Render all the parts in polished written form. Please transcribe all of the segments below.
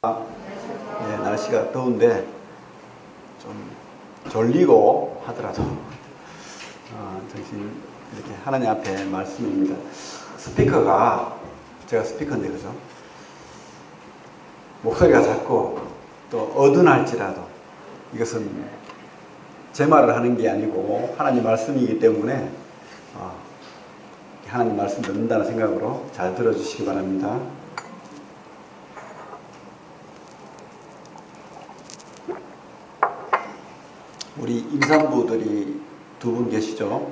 네, 날씨가 더운데 좀 졸리고 하더라도 정신 이렇게 하나님 앞에 말씀입니다. 스피커가 제가 스피커인데 그죠? 목소리가 작고 또 어둔할지라도 이것은 제 말을 하는 게 아니고 하나님 말씀이기 때문에 하나님 말씀 듣는다는 생각으로 잘 들어주시기 바랍니다. 우리 임산부들이 두 분 계시죠?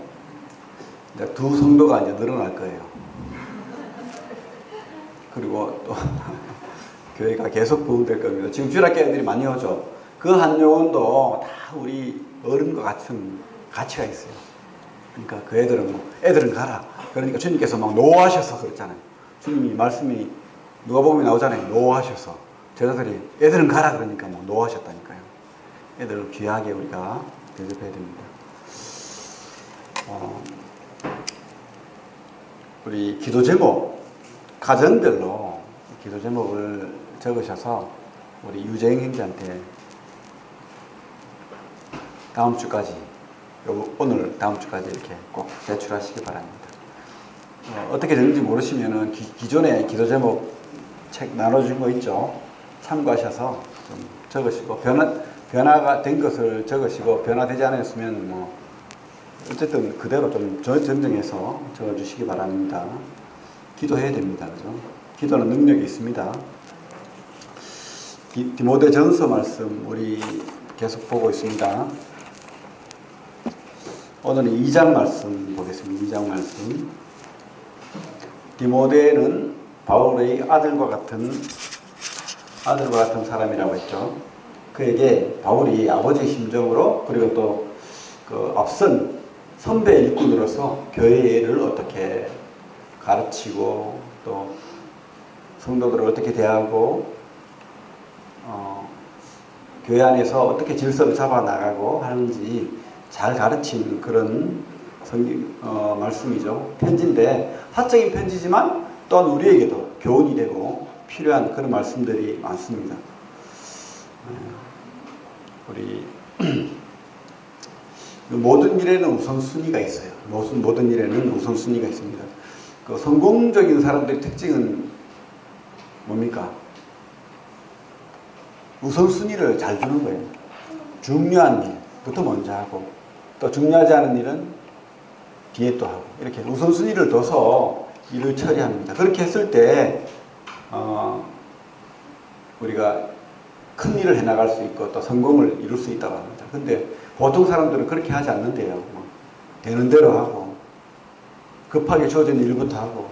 이제 두 성도가 이제 늘어날 거예요. 그리고 또 교회가 계속 부흥될 겁니다. 지금 주일학교 애들이 많이 오죠. 그 한 요원도 다 우리 어른과 같은 가치가 있어요. 그러니까 그 애들은 가라. 그러니까 주님께서 막 노하셔서 그랬잖아요. 주님이 말씀이 누가복음에 나오잖아요. 노하셔서 제자들이 애들은 가라 그러니까 막 노하셨다니까요. 애들을 귀하게 우리가 대접해야 됩니다. 우리 기도 제목 가정별로 기도 제목을 적으셔서 우리 유재행 형제한테 다음 주까지 오늘 다음 주까지 이렇게 꼭 제출하시기 바랍니다. 어떻게 되는지 모르시면은 기존에 기도 제목 책 나눠준 거 있죠. 참고하셔서 좀 적으시고 변화가 된 것을 적으시고 변화되지 않았으면 뭐 어쨌든 그대로 좀 정정해서 적어주시기 바랍니다. 기도해야 됩니다. 그죠? 기도는 능력이 있습니다. 디모데전서 말씀 우리 계속 보고 있습니다. 오늘은 2장 말씀 보겠습니다. 2장 말씀. 디모데는 바울의 아들과 같은 사람이라고 했죠. 그에게 바울이 아버지의 심정으로 그리고 또 그 앞선 선배 일꾼으로서 교회를 어떻게 가르치고 또 성도들을 어떻게 대하고 교회 안에서 어떻게 질서를 잡아 나가고 하는지 잘 가르친 그런 말씀이죠. 편지인데 사적인 편지지만 또한 우리에게도 교훈이 되고 필요한 그런 말씀들이 많습니다. 우리 모든 일에는 우선순위가 있어요. 모든 일에는 우선순위가 있습니다. 그 성공적인 사람들의 특징은 뭡니까? 우선순위를 잘 주는 거예요. 중요한 일부터 먼저 하고 또 중요하지 않은 일은 뒤에 또 하고 이렇게 우선순위를 둬서 일을 처리합니다. 그렇게 했을 때 우리가 큰 일을 해나갈 수 있고 또 성공을 이룰 수 있다고 합니다. 근데 보통 사람들은 그렇게 하지 않는데요. 되는 대로 하고 급하게 주어진 일부터 하고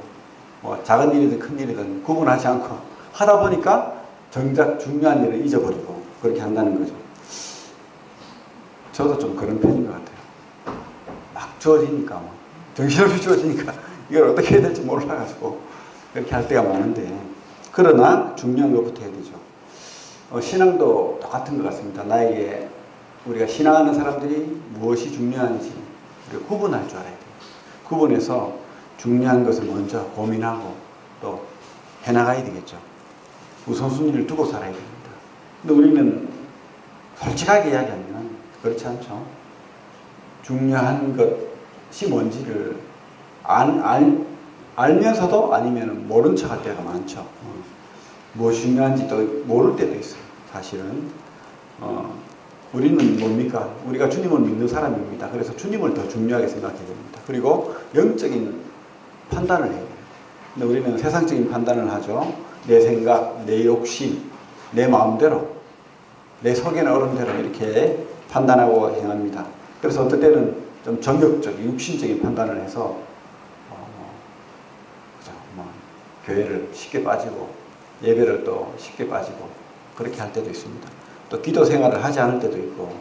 작은 일이든 큰 일이든 구분하지 않고 하다 보니까 정작 중요한 일을 잊어버리고 그렇게 한다는 거죠. 저도 좀 그런 편인 것 같아요. 막 주어지니까 정신없이 주어지니까 이걸 어떻게 해야 될지 몰라가지고 그렇게 할 때가 많은데 그러나 중요한 것부터 해야 되죠. 신앙도 똑같은 것 같습니다. 나에게 우리가 신앙하는 사람들이 무엇이 중요한지 우리가 구분할 줄 알아야 돼요. 구분해서 중요한 것을 먼저 고민하고 또 해나가야 되겠죠. 우선순위를 두고 살아야 됩니다. 근데 우리는 솔직하게 이야기하면 그렇지 않죠. 중요한 것이 뭔지를 알면서도 아니면 모른 척 할 때가 많죠. 무엇이 중요한지 또 모를 때도 있어요. 사실은 우리는 뭡니까? 우리가 주님을 믿는 사람입니다. 그래서 주님을 더 중요하게 생각해야 됩니다. 그리고 영적인 판단을 해야 돼요. 근데 우리는 세상적인 판단을 하죠. 내 생각, 내 욕심, 내 마음대로, 내 속에는 어른대로 이렇게 판단하고 행합니다. 그래서 어떨 때는 좀 정욕적인, 육신적인 판단을 해서 교회를 쉽게 빠지고 예배를 또 쉽게 빠지고 그렇게 할 때도 있습니다. 또 기도 생활을 하지 않을 때도 있고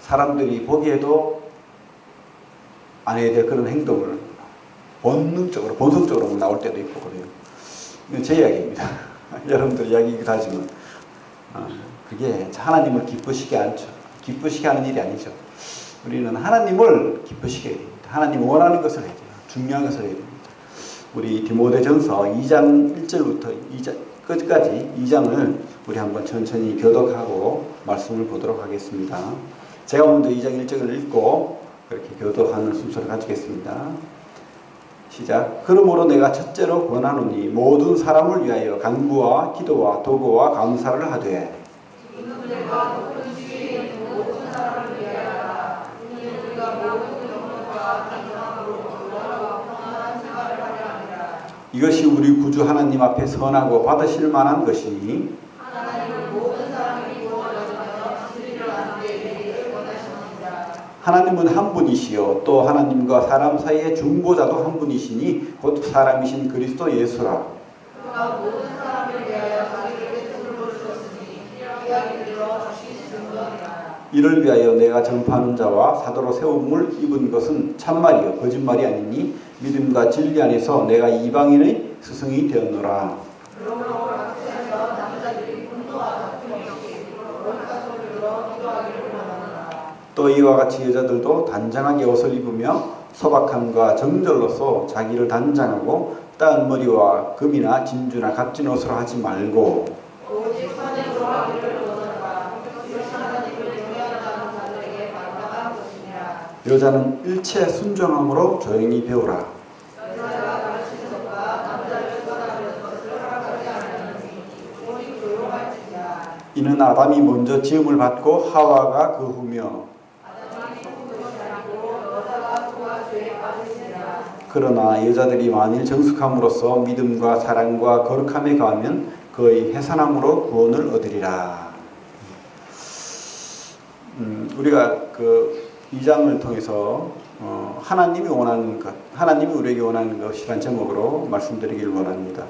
사람들이 보기에도 안 해야 될 그런 행동을 본능적으로 본성적으로 나올 때도 있고 그래요. 이건 제 이야기입니다. 여러분들 이야기이기도 하지만 그게 하나님을 기쁘시게 하는 일이 아니죠. 우리는 하나님을 기쁘시게 해야 됩니다. 하나님 원하는 것을 해야 돼요. 중요한 것을 해야 됩니다. 우리 디모데전서 2장 1절부터 2장 끝까지 2장을 우리 한번 천천히 교독하고 말씀을 보도록 하겠습니다. 제가 먼저 2장 1절을 읽고 그렇게 교독하는 순서를 가지겠습니다. 시작. 그러므로 내가 첫째로 권하노니 모든 사람을 위하여 간구와 기도와 도구와 감사를 하되 이것이 우리 구주 하나님 앞에 선하고 받으실 만한 것이니 하나님은 한 분이시요 또 하나님과 사람 사이의 중보자도 한 분이시니 곧 사람이신 그리스도 예수라. 그가 모든 사람을 위하여 자기를 베풀어 주셨으니 이야기 들어 주신 증거니라. 이를 위하여 내가 전파하는 자와 사도로 세움을 입은 것은 참말이요 거짓말이 아니니 믿음과 진리 안에서 내가 이방인의 스승이 되었노라. 그러므로 각처에서 남자들이 분노와 다툼이 없이 옳다 소리로 기도하기를 원하노라. 또 이와 같이 여자들도 단장하게 옷을 입으며 소박함과 정절로서 자기를 단장하고 따은 머리와 금이나 진주나 값진 옷으로 하지 말고 오직 선행으로 하기를 원하노라. 이것이 하나님을 경외하는 자들에게 마땅한 것이니라. 여자는 일체 순종함으로 조용히 배우라. 여자가 가르치는 것과 남자를 떠나는 것을 허락하지 않으니 오직 조용할지니라. 이는 아담이 먼저 지음을 받고 하와가 그 후며 그러나 여자들이 만일 정숙함으로써 믿음과 사랑과 거룩함에 가하면 그의 해산함으로 구원을 얻으리라. 우리가 그 2장을 통해서 하나님이 원하는 것, 하나님이 우리에게 원하는 것이란 제목으로 말씀드리길 원합니다.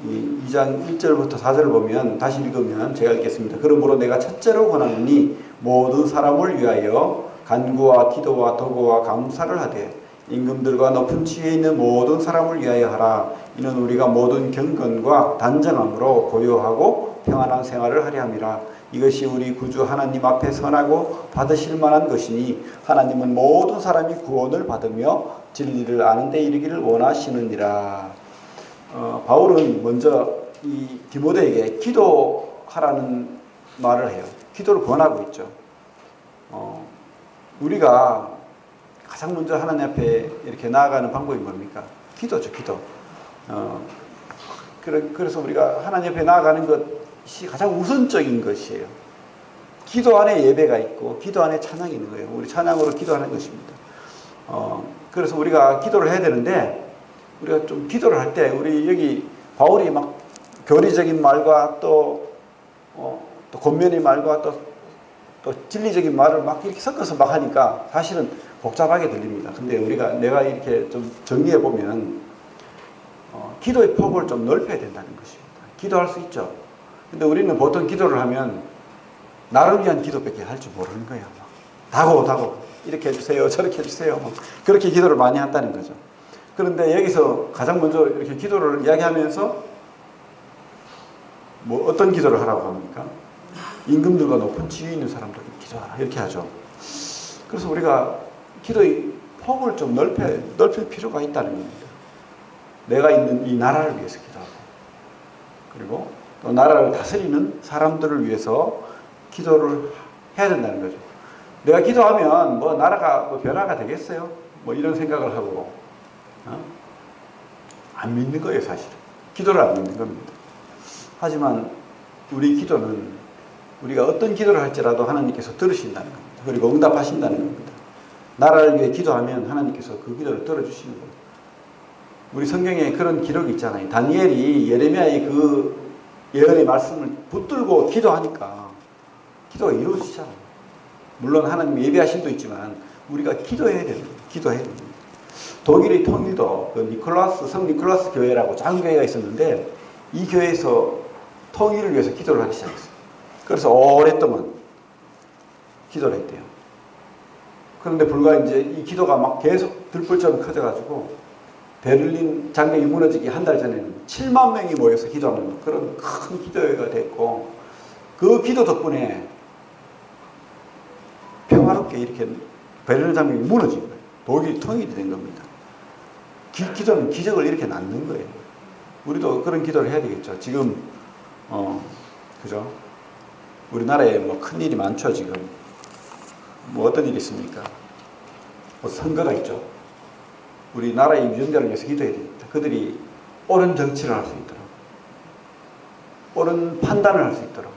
이 2장 1절부터 4절을 보면 다시 읽으면 제가 읽겠습니다. 그러므로 내가 첫째로 권하노니 모든 사람을 위하여 간구와 기도와 도구와 감사를 하되 임금들과 높은 지위에 있는 모든 사람을 위하여 하라. 이는 우리가 모든 경건과 단정함으로 고요하고 평안한 생활을 하려 함이라. 이것이 우리 구주 하나님 앞에 선하고 받으실 만한 것이니 하나님은 모든 사람이 구원을 받으며 진리를 아는 데 이르기를 원하시느니라. 바울은 먼저 이 디모데에게 기도하라는 말을 해요. 기도를 권하고 있죠. 우리가 가장 먼저 하나님 앞에 이렇게 나아가는 방법이 뭡니까? 기도죠, 기도. 그래서 우리가 하나님 앞에 나아가는 것이 가장 우선적인 것이에요. 기도 안에 예배가 있고, 기도 안에 찬양이 있는 거예요. 우리 찬양으로 기도하는 것입니다. 그래서 우리가 기도를 해야 되는데, 우리가 좀 기도를 할 때, 우리 여기 바울이 막 교리적인 말과 또 권면의 말과 또 진리적인 말을 막 이렇게 섞어서 막 하니까 사실은 복잡하게 들립니다. 근데 내가 이렇게 좀 정리해 보면, 기도의 폭을 좀 넓혀야 된다는 것입니다. 기도할 수 있죠. 근데 우리는 보통 기도를 하면, 나를 위한 기도밖에 할 줄 모르는 거예요. 다고, 이렇게 해주세요. 저렇게 해주세요. 그렇게 기도를 많이 한다는 거죠. 그런데 여기서 가장 먼저 이렇게 기도를 이야기하면서, 어떤 기도를 하라고 합니까? 임금들과 높은 지위 있는 사람들 기도하라. 이렇게 하죠. 그래서 우리가 기도의 폭을 좀 넓힐 필요가 있다는 겁니다. 내가 있는 이 나라를 위해서 기도하고, 그리고 또 나라를 다스리는 사람들을 위해서 기도를 해야 된다는 거죠. 내가 기도하면 나라가 변화가 되겠어요? 이런 생각을 하고, 안 믿는 거예요, 사실은. 기도를 안 믿는 겁니다. 하지만 우리 기도는 우리가 어떤 기도를 할지라도 하나님께서 들으신다는 겁니다. 그리고 응답하신다는 겁니다. 나라를 위해 기도하면 하나님께서 그 기도를 들어주시는 거예요. 우리 성경에 그런 기록이 있잖아요. 다니엘이 예레미야의 그 예언의 말씀을 붙들고 기도하니까 기도가 이루어지잖아요. 물론 하나님 예비하심도 있지만 우리가 기도해야 됩니다. 기도해야 됩니다. 독일의 통일도 성 니콜라스 교회라고 작은 교회가 있었는데 이 교회에서 통일을 위해서 기도를 하기 시작했어요. 그래서 오랫동안 기도를 했대요. 그런데 불과 이제 이 기도가 막 계속 들불처럼 커져가지고 베를린 장벽이 무너지기 한 달 전에는 7만 명이 모여서 기도하는 그런 큰 기도회가 됐고, 그 기도 덕분에 평화롭게 이렇게 베를린 장벽이 무너진 거예요. 독일이 통일이 된 겁니다. 기도는 기적을 이렇게 낳는 거예요. 우리도 그런 기도를 해야 되겠죠. 지금 그죠? 우리나라에 뭐 큰 일이 많죠. 지금 뭐 어떤 일이 있습니까? 뭐 선거가 있죠. 우리나라의 유전자를 위해서 기도해야 됩니다. 그들이 옳은 정치를 할 수 있도록, 옳은 판단을 할 수 있도록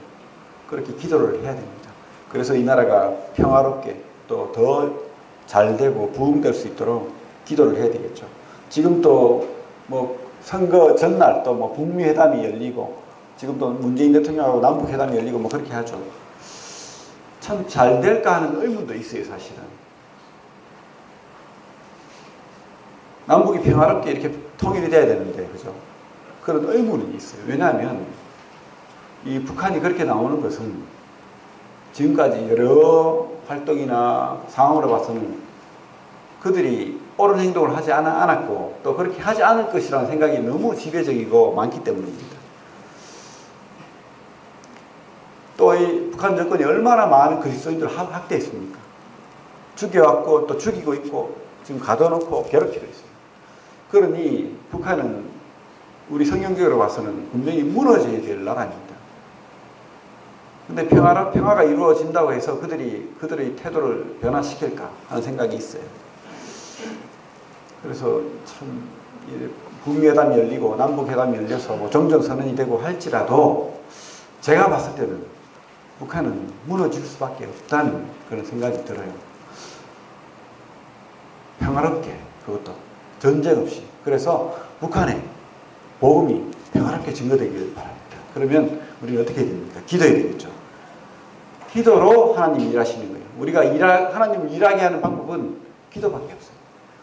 그렇게 기도를 해야 됩니다. 그래서 이 나라가 평화롭게 또 더 잘 되고 부흥될 수 있도록 기도를 해야 되겠죠. 지금 또 뭐 선거 전날 또 뭐 북미 회담이 열리고 지금도 문재인 대통령하고 남북 회담이 열리고 뭐 그렇게 하죠. 참 잘 될까 하는 의문도 있어요, 사실은. 남북이 평화롭게 이렇게 통일이 돼야 되는데, 그죠? 그런 의문은 있어요. 왜냐하면 이 북한이 그렇게 나오는 것은 지금까지 여러 활동이나 상황으로 봐서는 그들이 옳은 행동을 하지 않았고 또 그렇게 하지 않을 것이라는 생각이 너무 지배적이고 많기 때문입니다. 또 이 북한 정권이 얼마나 많은 그리스도인들을 학대했습니까? 죽여왔고 또 죽이고 있고 지금 가둬놓고 괴롭히고 있어요. 그러니 북한은 우리 성경적으로 봐서는 분명히 무너져야 될 나라입니다. 근데 평화가 이루어진다고 해서 그들의 태도를 변화시킬까 하는 생각이 있어요. 그래서 참 북미회담이 열리고 남북회담이 열려서 뭐 정정선언이 되고 할지라도 제가 봤을 때는 북한은 무너질 수밖에 없다는 그런 생각이 들어요. 평화롭게, 그것도 전쟁 없이. 그래서 북한에 복음이 평화롭게 증거되기를 바랍니다. 그러면 우리는 어떻게 해야 됩니까? 기도해야 되겠죠. 기도로 하나님이 일하시는 거예요. 우리가 하나님을 일하게 하는 방법은 기도밖에 없어요.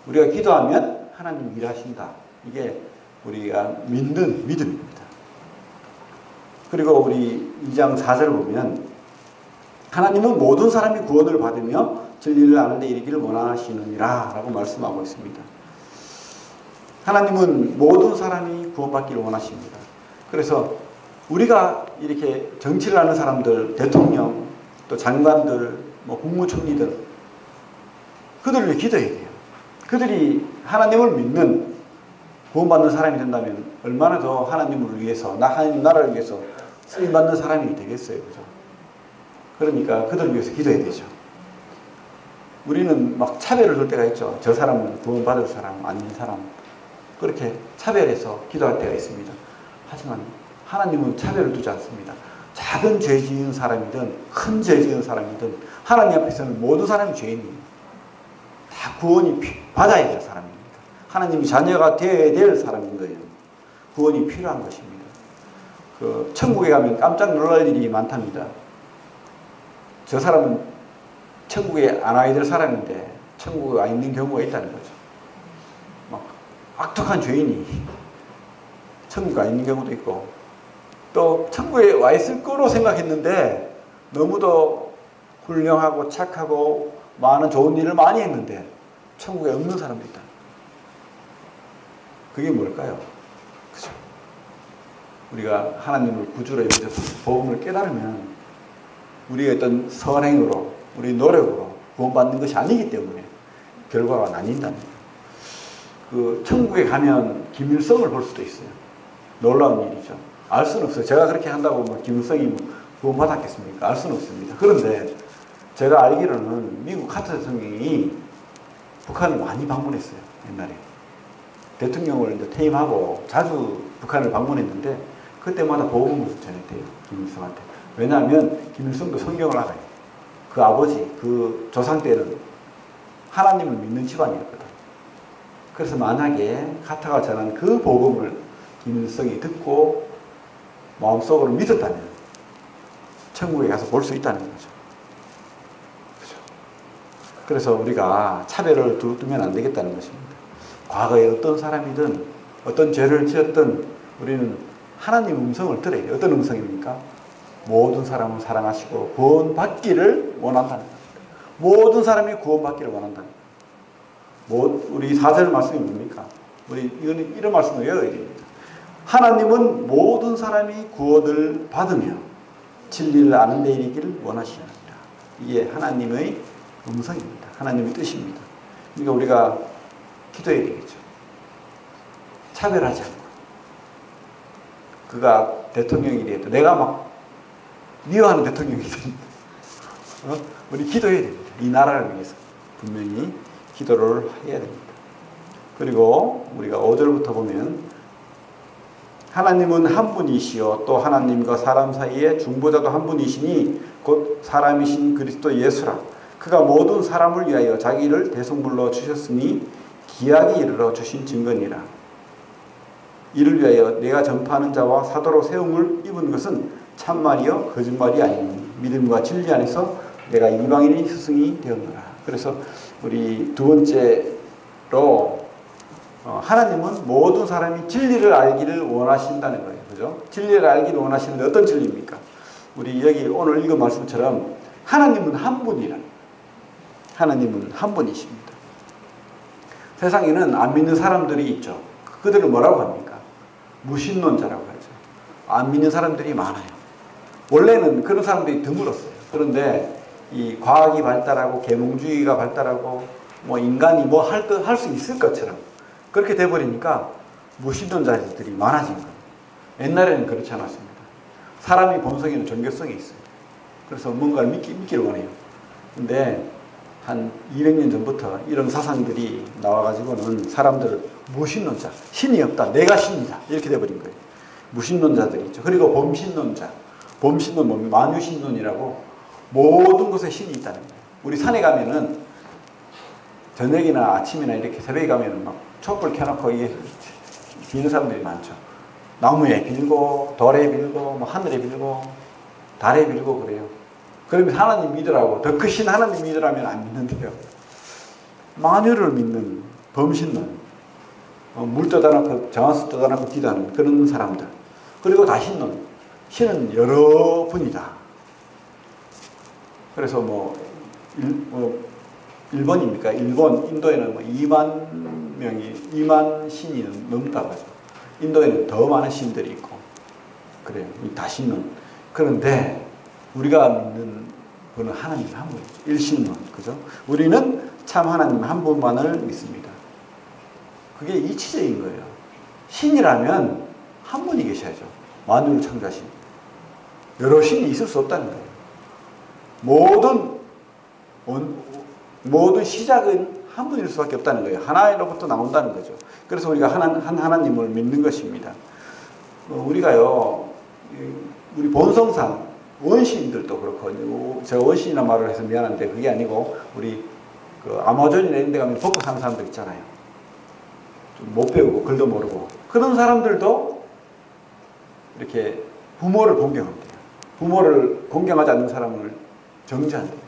우리가 기도하면 하나님이 일하신다. 이게 우리가 믿는 믿음입니다. 그리고 우리 2장 4절을 보면 하나님은 모든 사람이 구원을 받으며 진리를 아는 데 이르기를 원하시느니라 라고 말씀하고 있습니다. 하나님은 모든 사람이 구원받기를 원하십니다. 그래서 우리가 이렇게 정치를 하는 사람들, 대통령, 또 장관들, 뭐 국무총리들, 그들을 위해 기도해야 돼요. 그들이 하나님을 믿는 구원받는 사람이 된다면 얼마나 더 하나님을 위해서, 하나님 나라를 위해서 쓰임받는 사람이 되겠어요. 그죠? 그러니까 그들을 위해서 기도해야 되죠. 우리는 막 차별을 둘 때가 있죠. 저 사람은 구원받을 사람, 아닌 사람. 그렇게 차별해서 기도할 때가 있습니다. 하지만 하나님은 차별을 두지 않습니다. 작은 죄 지은 사람이든 큰 죄 지은 사람이든 하나님 앞에서는 모든 사람이 죄인이에요. 다 구원이 받아야 될 사람입니다. 하나님이 자녀가 되어야 될 사람인 거예요. 구원이 필요한 것입니다. 천국에 가면 깜짝 놀랄 일이 많답니다. 저 사람은 천국에 안 와야 될 사람인데 천국에 와 있는 경우가 있다는 거죠. 막 악독한 죄인이 천국에 와 있는 경우도 있고 또 천국에 와 있을 거로 생각했는데 너무도 훌륭하고 착하고 많은 좋은 일을 많이 했는데 천국에 없는 사람도 있다. 그게 뭘까요? 그죠? 우리가 하나님을 구주로 여겨서 복음을 깨달으면 우리의 어떤 선행으로 우리 노력으로 구원받는 것이 아니기 때문에 결과가 나뉜다는 거예요. 천국에 가면 김일성을 볼 수도 있어요. 놀라운 일이죠. 알 수는 없어요. 제가 그렇게 한다고 뭐 김일성이 구원받았겠습니까? 알 수는 없습니다. 그런데 제가 알기로는 미국 카터 대통령이 북한을 많이 방문했어요. 옛날에. 대통령을 이제 퇴임하고 자주 북한을 방문했는데 그때마다 복음을 전했대요. 김일성한테. 왜냐하면 김일성도 성경을 알아요. 그 아버지, 그 조상 때는 하나님을 믿는 집안이었거든. 그래서 만약에 카타가 전한 그 복음을 김일성이 듣고 마음속으로 믿었다면 천국에 가서 볼 수 있다는 거죠. 그죠? 그래서 우리가 차별을 두면 안 되겠다는 것입니다. 과거에 어떤 사람이든 어떤 죄를 지었든 우리는 하나님 음성을 들어야 돼요. 어떤 음성입니까? 모든 사람을 사랑하시고 구원받기를 원한다는 겁니다. 모든 사람이 구원받기를 원한다는 겁니다. 우리 4절 말씀이 뭡니까? 우리 이런 말씀을 외워야 됩니다. 하나님은 모든 사람이 구원을 받으며 진리를 아는 데 이르기를 원하시느니라. 이게 하나님의 음성입니다. 하나님의 뜻입니다. 그러니까 우리가 기도해야 되겠죠. 차별하지 않고 그가 대통령이 돼도 내가 막 미워하는 대통령이든 우리 기도해야 됩니다. 이 나라를 위해서 분명히 기도를 해야 됩니다. 그리고 우리가 5절부터 보면 하나님은 한 분이시요 또 하나님과 사람 사이에 중보자도 한 분이시니 곧 사람이신 그리스도 예수라. 그가 모든 사람을 위하여 자기를 대속물로 주셨으니 기약이 이르러 주신 증거니라. 이를 위하여 내가 전파하는 자와 사도로 세움을 입은 것은 참말이요 거짓말이 아니니 믿음과 진리 안에서 내가 이방인의 스승이 되었노라. 그래서 우리 두 번째로 하나님은 모든 사람이 진리를 알기를 원하신다는 거예요. 그죠? 진리를 알기를 원하시는데 어떤 진리입니까? 우리 여기 오늘 읽은 말씀처럼 하나님은 한 분이라. 하나님은 한 분이십니다. 세상에는 안 믿는 사람들이 있죠. 그들을 뭐라고 합니까? 무신론자라고 하죠. 안 믿는 사람들이 많아요. 원래는 그런 사람들이 드물었어요. 그런데 이 과학이 발달하고 계몽주의가 발달하고 뭐 인간이 뭐 할 수 있을 것처럼 그렇게 돼버리니까 무신론자들이 많아진 거예요. 옛날에는 그렇지 않았습니다. 사람이 본성에는 종교성이 있어요. 그래서 뭔가를 믿기를 원해요. 근데 한 200년 전부터 이런 사상들이 나와가지고는 사람들을 무신론자, 신이 없다, 내가 신이다 이렇게 돼버린 거예요. 무신론자들이 있죠. 그리고 범신론자, 범신론, 뭐 만유신론이라고 모든 곳에 신이 있다는 거예요. 우리 산에 가면은 저녁이나 아침이나 이렇게 새벽에 가면은 막 촛불 켜놓고 이게 비는 사람들이 많죠. 나무에 빌고 돌에 빌고 뭐 하늘에 빌고 달에 빌고 그래요. 그러면 하나님 믿으라고 더 크신 하나님 믿으라면 안 믿는데요. 만유를 믿는 범신론, 물 떠다놓고 정한수 떠다놓고 기도하는 그런 사람들. 그리고 다신론, 신은 여러 분이다. 그래서 일본입니까? 일본, 인도에는 뭐 2만 신이 넘다고 하죠. 인도에는 더 많은 신들이 있고 그래요. 이 다신론. 그런데 우리가 믿는 분은 하나님 한 분이죠. 일신론. 그죠? 우리는 참 하나님 한 분만을 믿습니다. 그게 이치적인 거예요. 신이라면 한 분이 계셔야죠. 만유를 창조하신. 여러 신이 있을 수 없다는 거예요. 모든 시작은 한 분일 수밖에 없다는 거예요. 하나로부터 나온다는 거죠. 그래서 우리가 한 하나님을 믿는 것입니다. 우리가요, 우리 본성상 원시인들도 그렇고, 제가 원시인이라 말을 해서 미안한데 그게 아니고 우리 그 아마존이나 이런 데 가면 벗고 사는 사람들 있잖아요. 좀 못 배우고 글도 모르고 그런 사람들도 이렇게 부모를 공경한대요. 부모를 공경하지 않는 사람을 정죄한대요.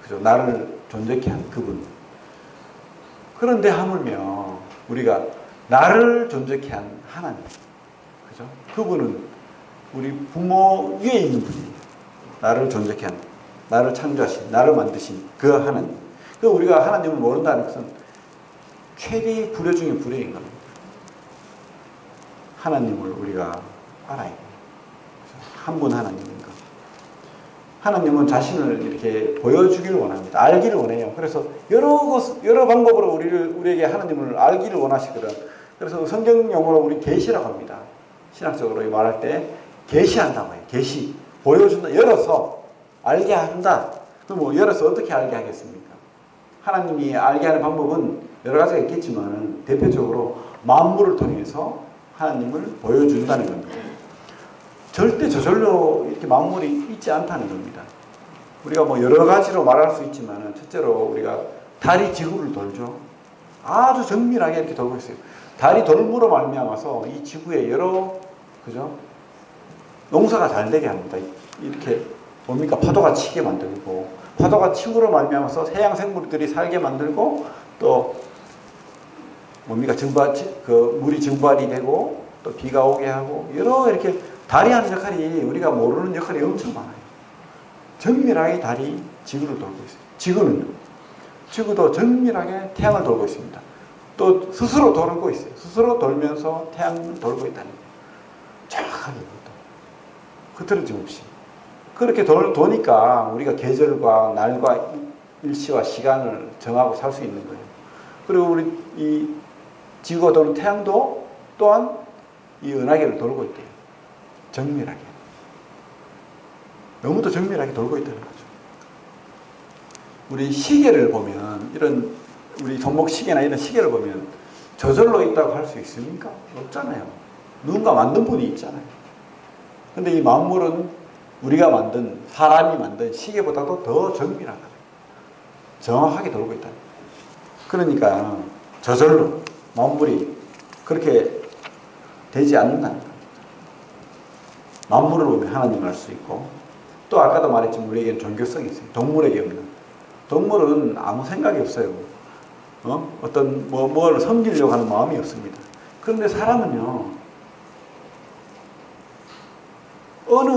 그죠? 나를 존재케 한 그분. 그런데 하물며 우리가 나를 존재케 한 하나님, 그죠? 그분은 우리 부모 위에 있는 분이에요. 나를 존재케 한, 나를 창조하신, 나를 만드신 그 하나님. 그 우리가 하나님을 모른다는 것은 최대의 불효 중에 불효인 겁니다. 하나님을 우리가 알아야 돼요. 한 분 하나님인 것. 하나님은 자신을 이렇게 보여주기를 원합니다. 알기를 원해요. 그래서 여러 방법으로 우리에게 하나님을 알기를 원하시거든. 그래서 성경 용어로 우리 계시라고 합니다. 신학적으로 말할 때 계시한다고 해요. 계시. 보여준다. 열어서 알게 한다. 그럼 열어서 어떻게 알게 하겠습니까? 하나님이 알게 하는 방법은 여러 가지가 있겠지만 대표적으로 만물을 통해서 하나님을 보여준다는 겁니다. 절대 저절로 이렇게 만물이 있지 않다는 겁니다. 우리가 여러 가지로 말할 수 있지만 첫째로 우리가 달이 지구를 돌죠. 아주 정밀하게 이렇게 돌고 있어요. 달이 돌므로 말미암아서 이 지구에 그죠? 농사가 잘 되게 합니다. 이렇게 뭡니까? 파도가 치게 만들고 파도가 침으로 말미암아서 해양 생물들이 살게 만들고 또 뭡니까? 물이 증발이 되고 또 비가 오게 하고 이렇게 달이 하는 역할이 우리가 모르는 역할이 엄청 많아요. 정밀하게 달이 지구를 돌고 있어요. 지구도 정밀하게 태양을 돌고 있습니다. 또 스스로 돌고 있어요. 스스로 돌면서 태양을 돌고 있다는 거예요. 정확하게 흐트러짐 없이. 그렇게 도니까 우리가 계절과 날과 일시와 시간을 정하고 살 수 있는 거예요. 그리고 우리 이 지구가 도는 태양도 또한 이 은하계를 돌고 있대요. 정밀하게. 너무도 정밀하게 돌고 있다는 거죠. 우리 시계를 보면, 이런 우리 손목 시계나 이런 시계를 보면 저절로 있다고 할 수 있습니까? 없잖아요. 누군가 만든 분이 있잖아요. 근데 이 만물은 우리가 만든, 사람이 만든 시계보다도 더 정밀하다. 정확하게 돌고 있다. 그러니까 저절로 만물이 그렇게 되지 않는다는 겁니다. 만물을 보면 하나님을 알 수 있고, 또 아까도 말했지만 우리에게는 종교성이 있어요. 동물에게 없는. 동물은 아무 생각이 없어요. 어떤 뭐를 섬기려고 하는 마음이 없습니다. 그런데 사람은요, 어느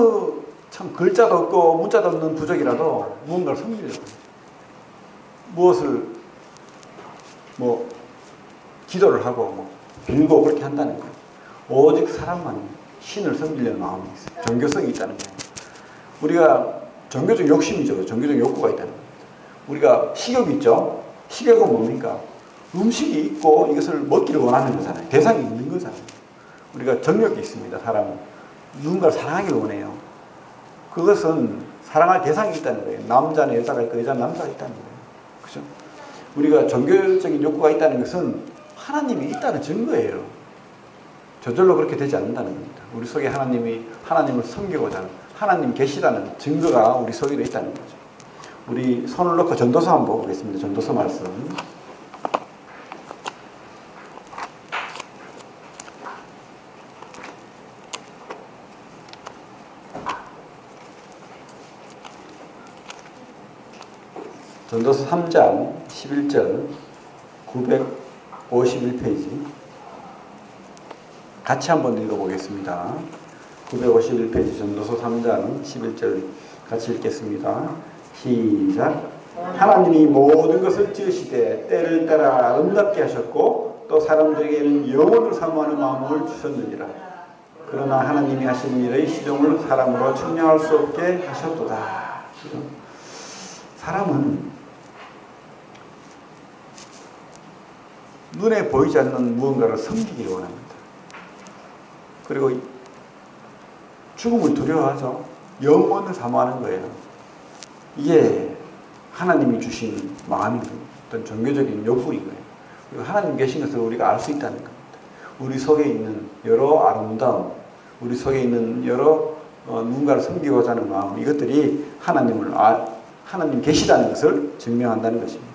참 글자도 없고 문자도 없는 부족이라도 무언가를 섬기려고 해요. 무엇을 기도를 하고 빌고 그렇게 한다는 거예요. 오직 사람만 신을 섬기려는 마음이 있어요. 종교성이 있다는 거예요. 우리가 종교적 욕심이죠. 종교적 욕구가 있다는 겁니다. 우리가 식욕이 있죠. 식욕은 뭡니까? 음식이 있고 이것을 먹기를 원하는 거잖아요. 대상이 있는 거잖아요. 우리가 정욕이 있습니다. 사람은 누군가를 사랑하기를 원해요. 그것은 사랑할 대상이 있다는 거예요. 남자는 여자가 있고 여자는 남자가 있다는 거예요. 그죠? 우리가 종교적인 욕구가 있다는 것은 하나님이 있다는 증거예요. 저절로 그렇게 되지 않는다는 겁니다. 우리 속에 하나님을 섬기고자 하는, 하나님 계시다는 증거가 우리 속에 있다는 거죠. 우리 손을 놓고 전도서 한번 보겠습니다. 전도서 말씀. 전도서 3장 11절 951페이지 같이 한번 읽어보겠습니다. 951페이지 전도서 3장 11절 같이 읽겠습니다. 시작. 하나님이 모든 것을 지으시되 때를 따라 아름답게 하셨고 또 사람들에게는 영원을 사모하는 마음을 주셨느니라. 그러나 하나님이 하신 일의 시종을 사람으로 측량할 수 없게 하셨도다. 사람은 눈에 보이지 않는 무언가를 섬기기 원합니다. 그리고 죽음을 두려워하죠. 영원을 사모하는 거예요. 이게 하나님이 주신 마음이 어떤 종교적인 욕구인 거예요. 그리고 하나님 계신 것을 우리가 알 수 있다는 겁니다. 우리 속에 있는 여러 아름다움, 우리 속에 있는 여러 누군가를 섬기고자 하는 마음, 이것들이 하나님 계시다는 것을 증명한다는 것입니다.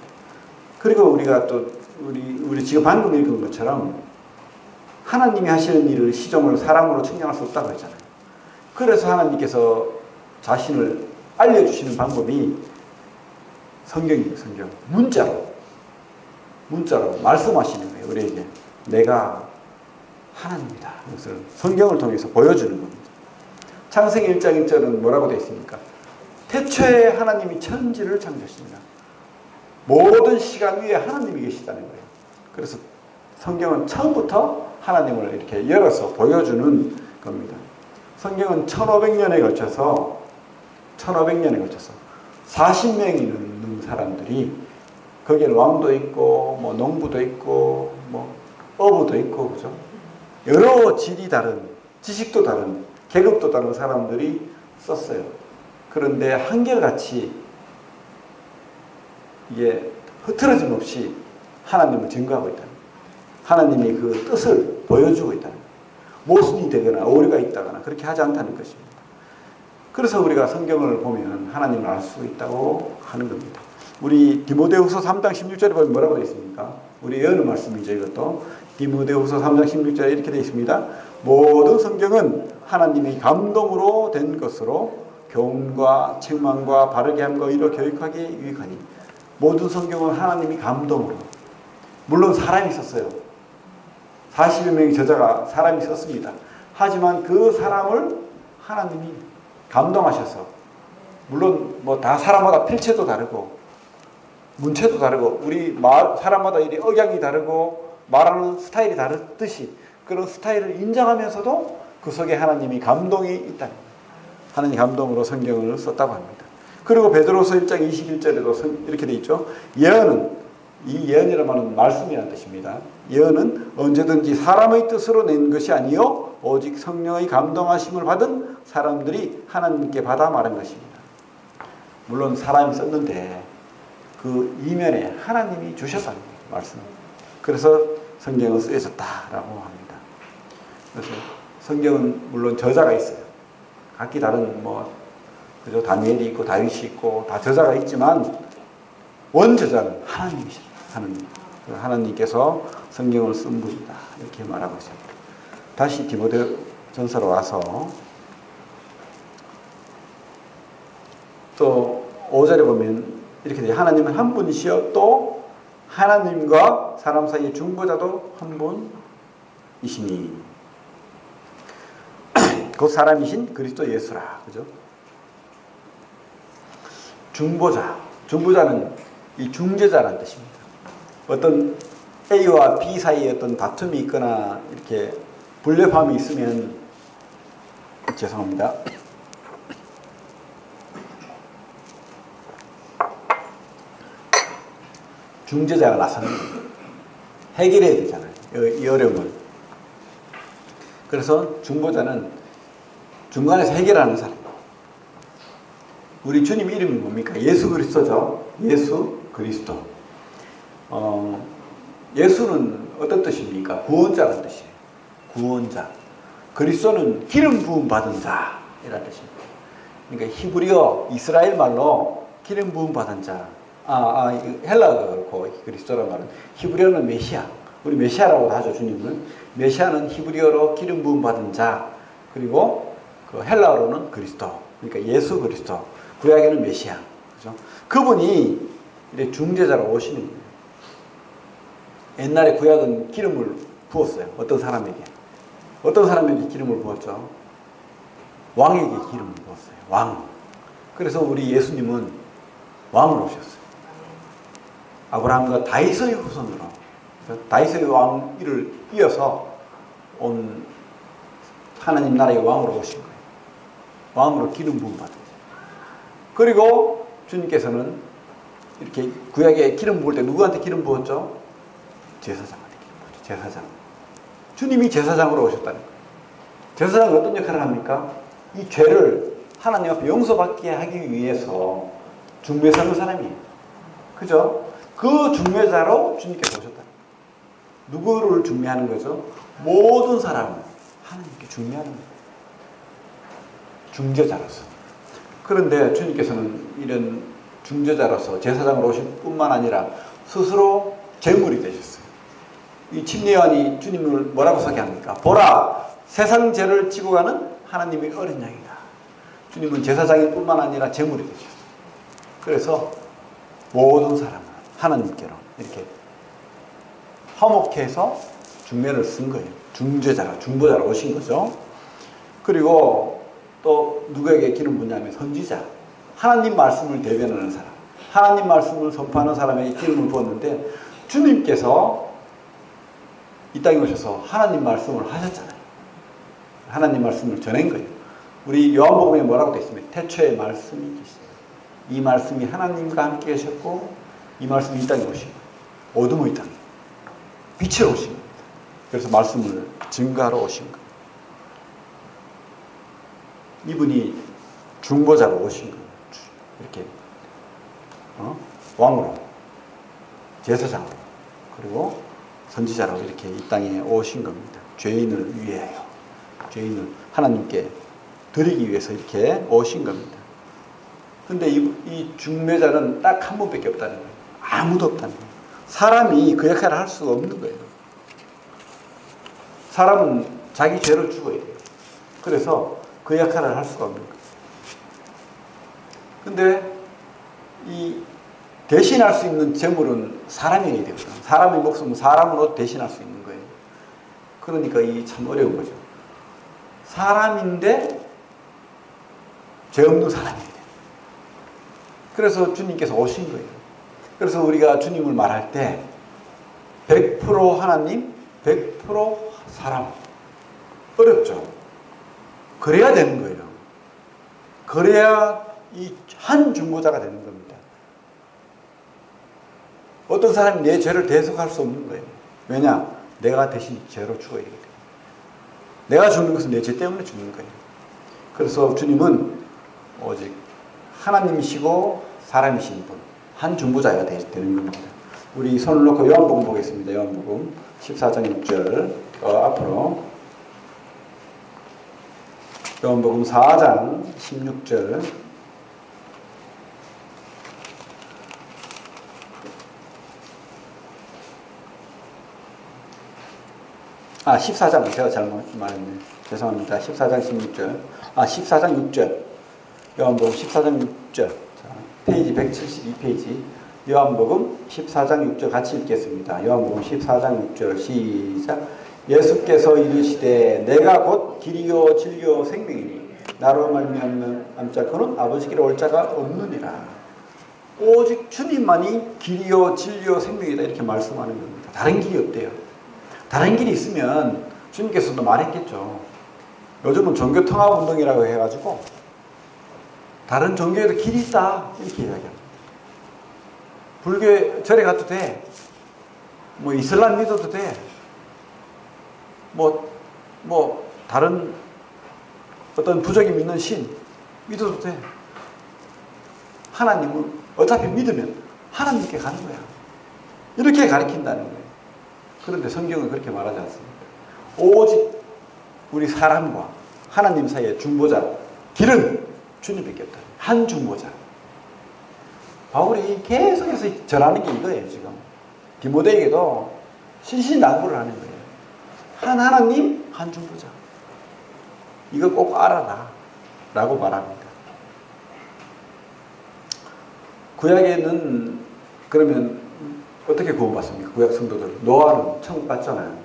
그리고 우리가 또 우리 지금 방금 읽은 것처럼 하나님이 하시는 일을 시종을 사람으로 측량할 수 없다고 했잖아요. 그래서 하나님께서 자신을 알려주시는 방법이 성경이에요. 성경. 문자로 말씀하시는 거예요. 우리에게. 내가 하나님이다. 이것을 성경을 통해서 보여주는 겁니다. 창세기 1장 1절은 뭐라고 되어 있습니까? 태초에 하나님이 천지를 창조하십니다. 모든 시간 위에 하나님이 계시다는 거예요. 그래서 성경은 처음부터 하나님을 이렇게 열어서 보여주는 겁니다. 성경은 1500년에 걸쳐서 40명이 넘는 사람들이, 거기에는 왕도 있고 농부도 있고 어부도 있고, 그죠? 여러 질이 다른, 지식도 다른, 계급도 다른 사람들이 썼어요. 그런데 한결같이 이게 흐트러짐 없이 하나님을 증거하고 있다. 하나님이 그 뜻을 보여주고 있다. 모순이 되거나 오류가 있다거나 그렇게 하지 않다는 것입니다. 그래서 우리가 성경을 보면 하나님을 알 수 있다고 하는 겁니다. 우리 디모데후서 3장 16절에 보면 뭐라고 되어 있습니까? 우리 외우는 말씀이죠. 이것도 디모데후서 3장 16절에 이렇게 되어 있습니다. 모든 성경은 하나님이 감동으로 된 것으로 교훈과 책망과 바르게 함과 의로 교육하기에 유익하니. 모든 성경은 하나님이 감동으로, 물론 사람이 썼어요. 40여 명의 저자가 사람이 썼습니다. 하지만 그 사람을 하나님이 감동하셔서, 물론 다 사람마다 필체도 다르고 문체도 다르고 우리 사람마다 이 억양이 다르고 말하는 스타일이 다르듯이 그런 스타일을 인정하면서도 그 속에 하나님이 감동이 있다. 하나님 감동으로 성경을 썼다고 합니다. 그리고 베드로서 1장 21절에도 이렇게 돼 있죠. 예언은 이 예언이라는 말은 말씀이라는 뜻입니다. 예언은 언제든지 사람의 뜻으로 낸 것이 아니요 오직 성령의 감동하심을 받은 사람들이 하나님께 받아 말한 것입니다. 물론 사람이 썼는데 그 이면에 하나님이 주셨다는 말씀. 그래서 성경은 쓰여졌다라고 합니다. 그래서 성경은 물론 저자가 있어요. 각기 다른 그죠? 다니엘이 있고 다윗이 있고 다 저자가 있지만 원저자는 하나님이십니다. 하나님. 하나님께서 성경을 쓴 분이다. 이렇게 말하고 있습니다. 다시 디모데전서로 와서 또 5절에 보면 이렇게 돼요. 하나님은 한 분이시여 또 하나님과 사람 사이의 중보자도 한 분이시니 곧 사람이신 그리스도 예수라. 그죠? 중보자는 이 중재자라는 뜻입니다. 어떤 A와 B 사이에 어떤 다툼이 있거나 이렇게 불협화음이 있으면 죄송합니다. 중재자가 나서는 해결해야 되잖아요. 이 어려움을. 그래서 중보자는 중간에서 해결하는 사람. 우리 주님 이름이 뭡니까? 예수 그리스도죠. 예수 그리스도. 예수는 어떤 뜻입니까? 구원자라는 뜻이에요. 구원자. 그리스도는 기름 부음 받은 자이라는 뜻입니다. 그러니까 히브리어 이스라엘 말로 기름 부음 받은 자. 헬라어가 그렇고 그리스도라는 말은 히브리어는 메시아. 우리 메시아라고 하죠. 주님은. 메시아는 히브리어로 기름 부음 받은 자. 그리고 그 헬라어로는 그리스도. 그러니까 예수 그리스도. 구약에는 메시아. 그죠? 그분이 이제 중재자로 오시는 거예요. 옛날에 구약은 기름을 부었어요. 어떤 사람에게 기름을 부었죠? 왕에게 기름을 부었어요. 왕. 그래서 우리 예수님은 왕으로 오셨어요. 아브라함과 다윗의 후손으로. 다윗의 왕위를 이어서 온 하나님 나라의 왕으로 오신 거예요. 왕으로 기름 부음 받은 거예요. 그리고 주님께서는 이렇게 구약에 기름 부을 때 누구한테 기름 부었죠? 제사장한테 기름 부었죠. 제사장. 주님이 제사장으로 오셨다는 거예요. 제사장은 어떤 역할을 합니까? 이 죄를 하나님 앞에 용서받게 하기 위해서 중매 서는 사람이에요. 그죠? 그 중매자로 주님께서 오셨다는 거예요. 누구를 중매하는 거죠? 모든 사람을 하나님께 중매하는 거예요. 중재자로서. 그런데 주님께서는 이런 중재자로서 제사장으로 오실 뿐만 아니라 스스로 제물이 되셨어요. 이 침례요한이 주님을 뭐라고 소개합니까? 보라! 세상 죄를 지고 가는 하나님의 어린 양이다. 주님은 제사장일 뿐만 아니라 제물이 되셨어요. 그래서 모든 사람을 하나님께로 이렇게 화목해서 중매를 쓴 거예요. 중보자로 오신 거죠. 그리고 또 누구에게 기름 부냐면 선지자. 하나님 말씀을 대변하는 사람. 하나님 말씀을 선포하는 사람에게 기름을 부었는데 주님께서 이 땅에 오셔서 하나님 말씀을 하셨잖아요. 하나님 말씀을 전한 거예요. 우리 요한복음에 뭐라고 되어 있습니까? 태초에 말씀이 계시죠. 이 말씀이 하나님과 함께 계셨고 이 말씀이 이 땅에 오신 거예요. 어둠의 땅에. 빛으로 오신 겁니다. 그래서 말씀을 증거하러 오신 거예요. 이분이 중보자로 오신 거예요. 이렇게 왕으로, 제사장으로, 그리고 선지자로 이렇게 이 땅에 오신 겁니다. 죄인을 위하여, 죄인을 하나님께 드리기 위해서 이렇게 오신 겁니다. 근데 이 중매자는 딱 한 분밖에 없다는 거예요. 아무도 없다는 거예요. 사람이 그 역할을 할 수가 없는 거예요. 사람은 자기 죄를 죽어야 돼요. 그래서 그 역할을 할 수가 없는 거예요. 근데 이 대신할 수 있는 제물은 사람이 되거든요. 사람의 목숨은 사람으로 대신할 수 있는 거예요. 그러니까 이 참 어려운 거죠. 사람인데 죄 없는 사람이에요. 그래서 주님께서 오신 거예요. 그래서 우리가 주님을 말할 때 100% 하나님, 100% 사람. 어렵죠. 그래야 되는 거예요. 그래야 이 한 중보자가 되는 겁니다. 어떤 사람이 내 죄를 대속할 수 없는 거예요. 왜냐? 내가 대신 죄로 죽어야 되기 때문에. 내가 죽는 것은 내 죄 때문에 죽는 거예요. 그래서 주님은 오직 하나님이시고 사람이신 분, 한 중보자가 되는 겁니다. 우리 손을 놓고 요한복음 보겠습니다. 요한복음 14장 6절 앞으로 요한복음 4장 16절 14장 제가 잘못 말했네. 죄송합니다. 14장 16절 14장 6절 요한복음 14장 6절 페이지 172페이지 요한복음 14장 6절 같이 읽겠습니다. 요한복음 14장 6절 시작. 예수께서 이르시되 내가 곧 길이요 진리요 생명이니 나로 말미암는 자는 아버지께로 올 자가 없느니라. 오직 주님만이 길이요 진리요 생명이다 이렇게 말씀하는 겁니다. 다른 길이 없대요. 다른 길이 있으면 주님께서도 말했겠죠. 요즘은 종교통합운동이라고 해가지고 다른 종교에도 길이 있다 이렇게 이야기합니다. 불교에 절에 가도 돼. 뭐 이슬람 믿어도 돼. 뭐 다른 어떤 부적이 믿는 신 믿어도 돼. 하나님은 어차피 믿으면 하나님께 가는 거야. 이렇게 가르친다는 거예요. 그런데 성경은 그렇게 말하지 않습니다. 오직 우리 사람과 하나님 사이의 중보자 길은 주님밖에 없다. 한 중보자. 바울이 계속해서 전하는 게 이거예요. 지금 디모데에게도 신신당부를 하는 거예요. 한 하나님, 한 중보자. 이거 꼭 알아라 라고 말합니다. 구약에는 그러면 어떻게 구원받습니까? 구약 성도들. 노아는 천국 갔잖아요.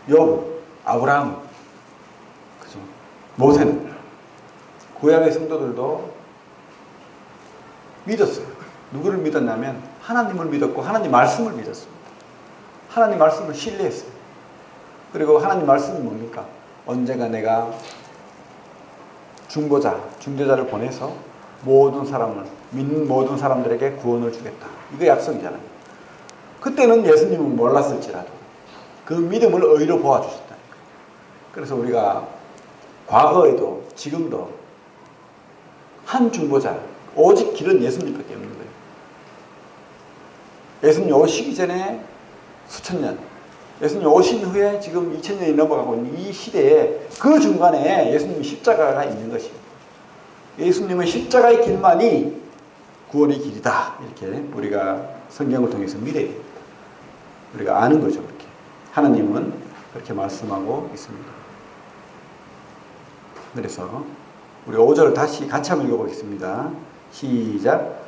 욥, 아브라함, 그죠? 모세는. 구약의 성도들도 믿었어요. 누구를 믿었냐면 하나님을 믿었고 하나님 말씀을 믿었습니다. 하나님 말씀을 신뢰했어요. 그리고 하나님 말씀이 뭡니까? 언젠가 내가 중보자를 보내서 모든 사람을 믿는 모든 사람들에게 구원을 주겠다. 이거 약속이잖아요. 그때는 예수님은 몰랐을지라도 그 믿음을 의로 보아주셨다는 거예요. 그래서 우리가 과거에도 지금도 한 중보자, 오직 길은 예수님밖에 없는 거예요. 예수님 오시기 전에 수천 년, 예수님 오신 후에 지금 2000년이 넘어가고 있는 이 시대에 그 중간에 예수님의 십자가가 있는 것이에요. 예수님의 십자가의 길만이 구원의 길이다. 이렇게 우리가 성경을 통해서 믿어야 됩니다. 우리가 아는 거죠. 그렇게. 하나님은 그렇게 말씀하고 있습니다. 그래서 우리 5절 다시 같이 한번 읽어보겠습니다. 시작.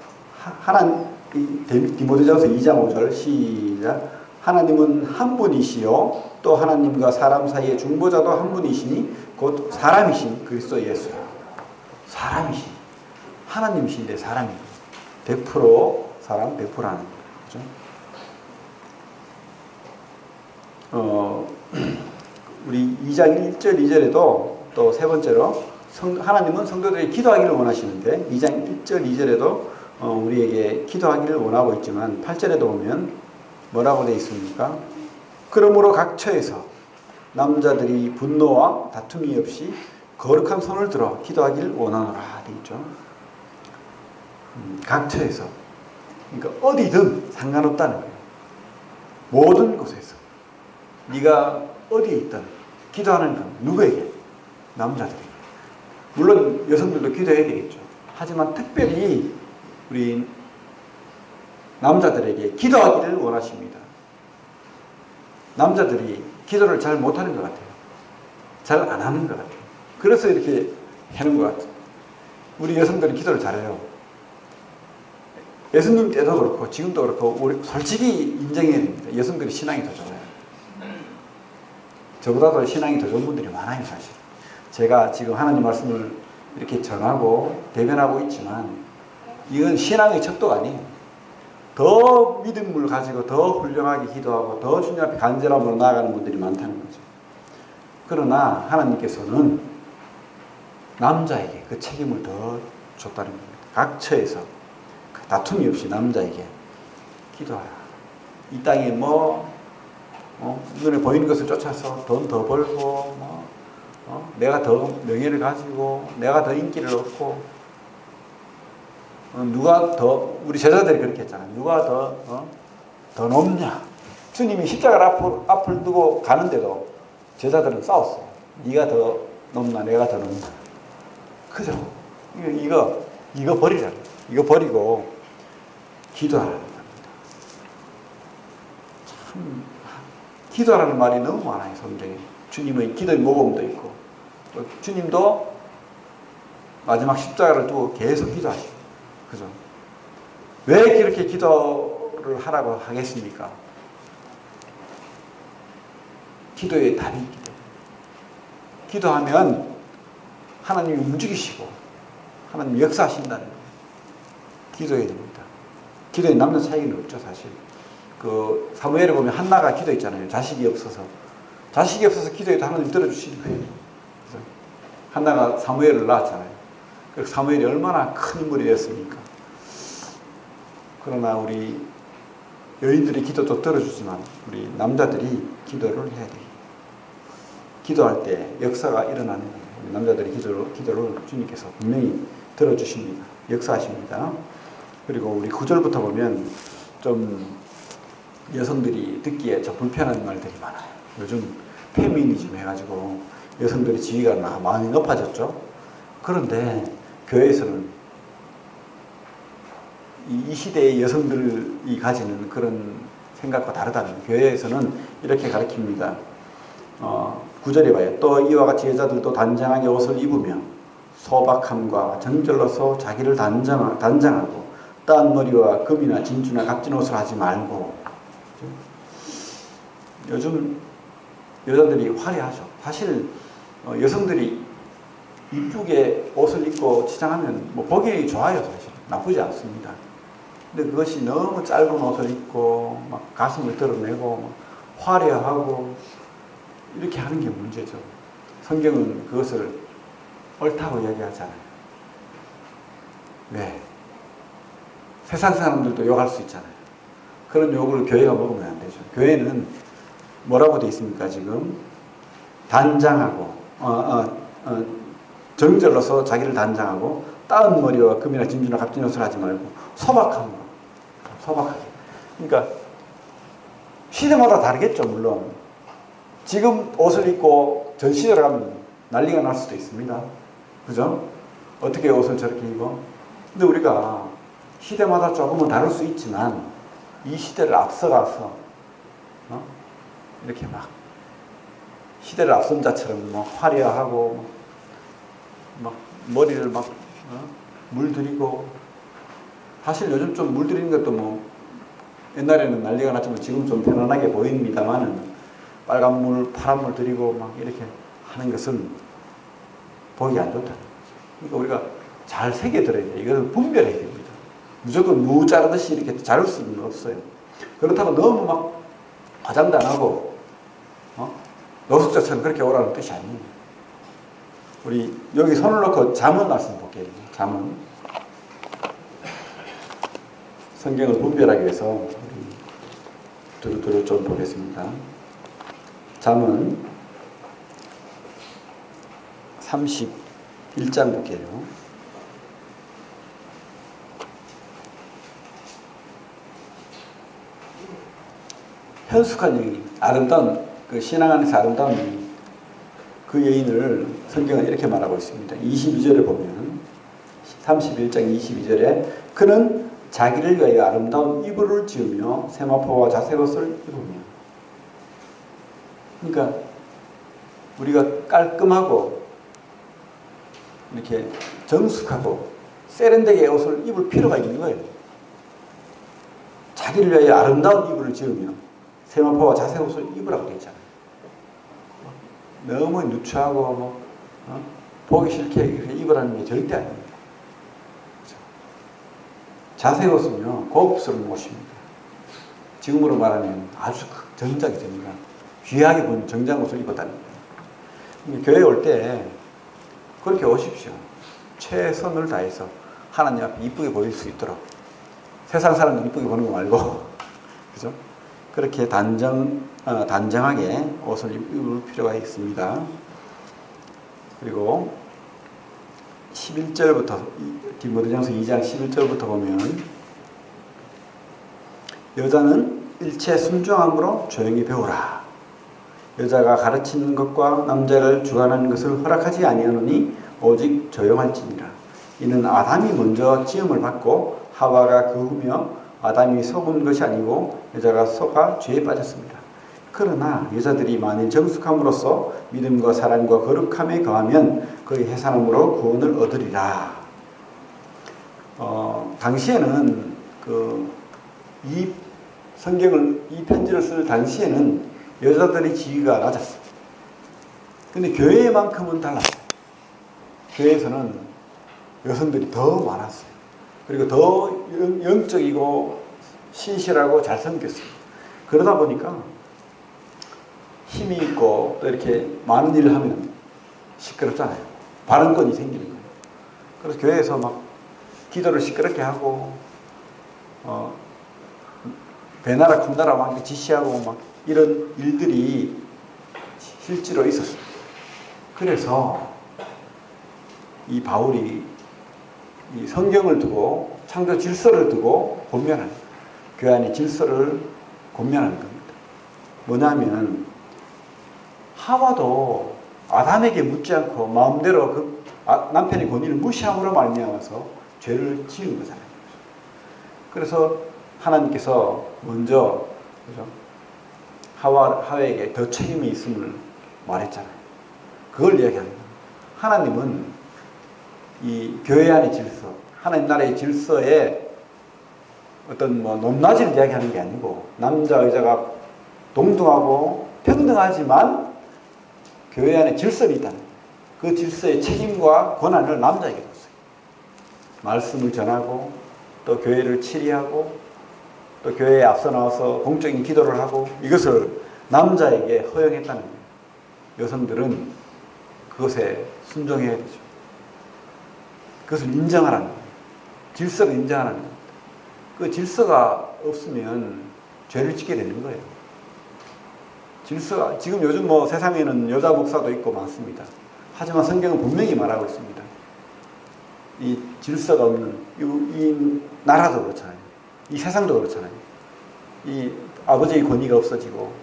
디모데전서 2장 5절 시작. 하나님은 한 분이시요 또 하나님과 사람 사이의 중보자도 한 분이시니 곧 사람이신 그리스도 예수라. 사람이신 하나님이신데 사람이 100% 사람 100% 하나님. 그렇죠? 우리 2장 1절 2절에도 또 세 번째로 하나님은 성도들이 기도하기를 원하시는데 2장 1절 2절에도 우리에게 기도하기를 원하고 있지만 8절에도 보면 뭐라고 되어 있습니까? 그러므로 각 처에서 남자들이 분노와 다툼이 없이 거룩한 손을 들어 기도하기를 원하노라 되어 있죠. 각 처에서 그러니까 어디든 상관없다는 거예요. 모든 곳에서 네가 어디에 있든 기도하는 건 누구에게? 남자들에게. 물론 여성들도 기도해야 되겠죠. 하지만 특별히 우리 남자들에게 기도하기를 원하십니다. 남자들이 기도를 잘 못하는 것 같아요. 잘 안 하는 것 같아요. 그래서 이렇게 하는 것 같아요. 우리 여성들은 기도를 잘해요. 예수님 때도 그렇고 지금도 그렇고 우리 솔직히 인정해야 됩니다. 여성들이 신앙이 더 좋아요. 저보다도 신앙이 더 좋은 분들이 많아요. 사실 제가 지금 하나님 말씀을 이렇게 전하고 대변하고 있지만 이건 신앙의 척도가 아니에요. 더 믿음을 가지고 더 훌륭하게 기도하고 더 주님 앞에 간절함으로 나아가는 분들이 많다는 거죠. 그러나 하나님께서는 남자에게 그 책임을 더 줬다는 겁니다. 각 처에서 다툼이 없이 남자에게 기도하라. 이 땅에 뭐 눈에 보이는 것을 쫓아서 돈 더 벌고 내가 더 명예를 가지고 내가 더 인기를 얻고 누가 더 우리 제자들이 그렇게 했잖아요. 누가 더 높냐. 주님이 십자가를 앞을 두고 가는데도 제자들은 싸웠어요. 네가 더 높나 내가 더 높나. 그죠? 이거 버리라. 이거 버리고 기도하라는 겁니다. 참 기도하라는 말이 너무 많아요. 성경에. 주님의 기도의 모범도 있고 또 주님도 마지막 십자가를 두고 계속 기도하시고 그죠? 왜 그렇게 기도를 하라고 하겠습니까? 기도의 답이 있기 때문에. 기도하면 하나님이 움직이시고 하나님이 역사하신다는 거예요. 기도해야 됩니다. 기도에 남는 차이는 없죠, 사실. 그 사무엘에 보면 한나가 기도했잖아요. 자식이 없어서 기도해도 하나님 들어주시는 거예요. 그래서 한나가 사무엘을 낳았잖아요. 그래서 사무엘이 얼마나 큰 인물이 되었습니까? 그러나 우리 여인들이 기도도 들어주지만 우리 남자들이 기도를 해야 돼요. 기도할 때 역사가 일어나는 거예요. 우리 남자들이 기도를 주님께서 분명히 들어주십니다. 역사하십니다. 그리고 우리 9절부터 보면 좀 여성들이 듣기에 좀 불편한 말들이 많아요. 요즘 페미니즘 해가지고 여성들의 지위가 많이 높아졌죠. 그런데 교회에서는 이 시대의 여성들이 가지는 그런 생각과 다르다는 거예요. 교회에서는 이렇게 가르칩니다. 9절에 봐요. 또 이와 같이 여자들도 단정하게 옷을 입으며 소박함과 정절로서 자기를 단장하고 따은 머리와 금이나 진주나 값진 옷을 하지 말고. 요즘 여자들이 화려하죠. 사실 여성들이 이쁘게 옷을 입고 치장하면 뭐 보기 좋아요. 사실 나쁘지 않습니다. 근데 그것이 너무 짧은 옷을 입고 막 가슴을 드러내고 막 화려하고 이렇게 하는 게 문제죠. 성경은 그것을 옳다고 이야기하잖아요. 왜? 세상 사람들도 욕할 수 있잖아요. 그런 욕을 교회가 먹으면 안 되죠. 교회는 뭐라고 되어 있습니까? 지금 단장하고 정절로서 자기를 단장하고 따은 머리와 금이나 진주나 값진 옷을 하지 말고 소박하게. 그러니까 시대마다 다르겠죠. 물론 지금 옷을 입고 전시회를 가면 난리가 날 수도 있습니다. 그죠? 어떻게 옷을 저렇게 입어? 근데 우리가 시대마다 조금은 다를 수 있지만 이 시대를 앞서가서 이렇게 막 시대를 앞선 자처럼 막 화려하고 막 머리를 막 물들이고, 사실 요즘 좀 물들이는 것도 뭐 옛날에는 난리가 났지만 지금 좀 편안하게 보입니다만은 빨간 물, 파란 물 들이고 막 이렇게 하는 것은 보기 안 좋다. 그러니까 우리가 잘 새겨들어야 돼요. 이걸 분별해야 됩니다. 무조건 무 자르듯이 이렇게 자를 수는 없어요. 그렇다고 너무 막 화장도 안 하고 노숙자처럼 그렇게 오라는 뜻이 아니에요. 우리 여기 손을 놓고 잠언 말씀 볼게요. 잠언. 성경을 분별하기 위해서 우리 두루두루 좀 보겠습니다. 잠언 31장 볼게요. 현숙한 여인, 아름다운 그 신앙 안에서 아름다운 여인, 그 여인을 성경은 이렇게 말하고 있습니다. 22절에 보면 31장 22절에 그는 자기를 위하여 아름다운 이불을 지으며 세마포와 자색옷을 입으며. 그러니까 우리가 깔끔하고 이렇게 정숙하고 세련되게 옷을 입을 필요가 있는 거예요. 자기를 위하여 아름다운 이불을 지으며 세마포와 자색옷을 입으라고 되어 있잖아요. 너무 누추하고 보기 싫게 입으라는 게 절대 아닙니다. 그렇죠? 자색옷은요 고급스러운 옷입니다. 지금으로 말하면 아주 정장이 됩니다. 귀하게 보는 정장옷을 입었다는 거예요. 교회에 올 때 그렇게 오십시오. 최선을 다해서 하나님 앞에 이쁘게 보일 수 있도록. 세상 사람들 이쁘게 보는 거 말고 그죠? 그렇게 단정하게 옷을 입을 필요가 있습니다. 그리고 11절부터 디모데전서 2장 11절부터 보면 여자는 일체 순종함으로 조용히 배우라. 여자가 가르치는 것과 남자를 주관하는 것을 허락하지 아니하노니 오직 조용할지니라. 이는 아담이 먼저 지음을 받고 하와가 그 후며 아담이 속은 것이 아니고 여자가 속아 죄에 빠졌습니다. 그러나 여자들이 만일 정숙함으로써 믿음과 사랑과 거룩함에 거하면 그의 해산함으로 구원을 얻으리라. 당시에는 이 편지를 쓸 당시에는 여자들의 지위가 낮았어요. 근데 교회만큼은 달랐어요. 교회에서는 여성들이 더 많았어요. 그리고 더 영적이고 신실하고 잘생겼어요. 그러다 보니까 힘이 있고 또 이렇게 많은 일을 하면 시끄럽잖아요. 발언권이 생기는 거예요. 그래서 교회에서 막 기도를 시끄럽게 하고 배나라 컴나라 막 지시하고 막 이런 일들이 실제로 있었어요. 그래서 이 바울이 이 성경을 두고 창조 질서를 두고 권면하는 교회 안의 질서를 권면하는 겁니다. 뭐냐면 하와도 아담에게 묻지 않고 마음대로 남편의 권위를 무시함으로 말미암아서 죄를 지은 거잖아요. 그래서 하나님께서 먼저 그죠? 하와에게 더 책임이 있음을 말했잖아요. 그걸 이야기합니다. 하나님은 이 교회 안의 질서, 하나님 나라의 질서에 어떤 높낮이를 이야기하는 게 아니고 남자 여자가 동등하고 평등하지만 교회 안에 질서가 있다는 거예요. 그 질서의 책임과 권한을 남자에게 줬어요. 말씀을 전하고 또 교회를 치리하고 또 교회에 앞서 나와서 공적인 기도를 하고 이것을 남자에게 허용했다는 거예요. 여성들은 그것에 순종해야 되죠. 그것을 인정하라는 거예요. 질서를 인정하라는 거예요. 그 질서가 없으면 죄를 짓게 되는 거예요. 질서가 지금 요즘 세상에는 여자 목사도 있고 많습니다. 하지만 성경은 분명히 말하고 있습니다. 이 질서가 없는 이 나라도 그렇잖아요. 이 세상도 그렇잖아요. 이 아버지의 권위가 없어지고